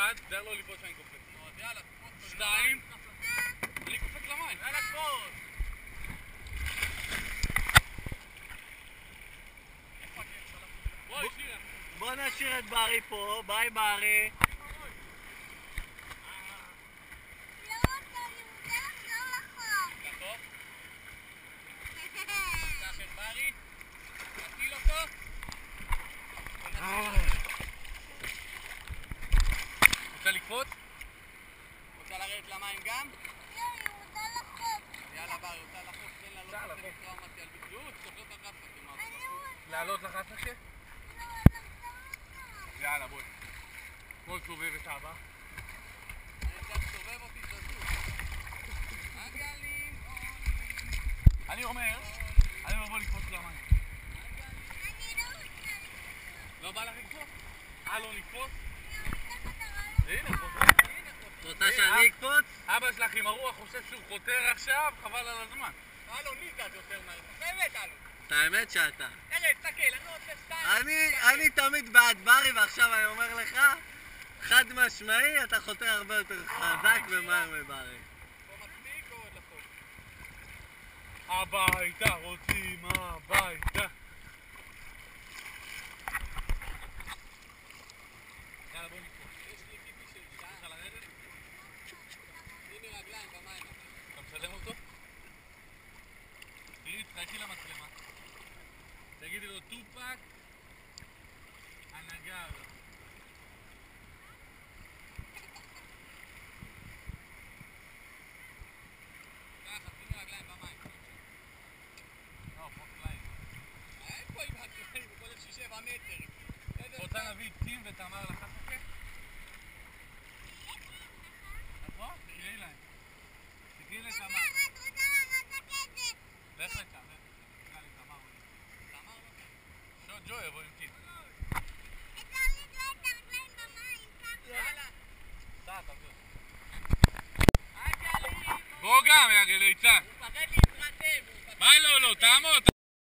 אחד, תדע לו ליפות שאני קופץ. אז יאללה, קפוץ. 2, אני קופץ למים. יאללה, קפוץ. בוא נשאיר את ברי פה, ביי ברי. רוצה לקפוץ? רוצה לרדת למים גם? יאללה בר, רוצה לחוף, תן לה לא תעשה לי טראומטי על בדיוק, תחזור את החפקה כמעט. לעלות לחפקה? יאללה בואי. בואי סובב את אבא. אני צריך לסובב אותי תזוז. הגלים עולים. אני אומר בוא לקפוץ למים. לא בא לך לקפוץ? לא לקפוץ? הנה חוזר. רוצה שאני אקפוץ? אבא שלך עם הרוח חושב שהוא חותר עכשיו, חבל על הזמן. אלו, מי זז יותר מהר? באמת אלו. את האמת שאתה. תראה, תסתכל, אני רוצה 2. אני תמיד בעד ברי, ועכשיו אני אומר לך, חד משמעי, אתה חותר הרבה יותר חזק ומהר מברי. פה מספיק או עוד לחוף? הביתה, רוצים הביתה. יאללה בוא נקפוץ. יש לי קיפי של שעה. אפשר לרדת? שימי רגליים במים. אתה מצלם אותו? תראי, תחייכי למצלמה. תגידי לו טופק הנגר. ככה, שימי רגליים במים. לא, פה קלעים. אין פה עם הקלעים, הוא כל 6-7 מטר. רוצה נביא טים ותמר לחפקה? נכון? תקראי להם. תקראי לתמר. לך לשם, תקרא לי תמר. תמר לא? ג'ו יבוא עם טים. יאללה. סע, תביא. הגלים. בוא גם, יא גליצה. הוא מפחד להתרתם. מה לא, תעמוד.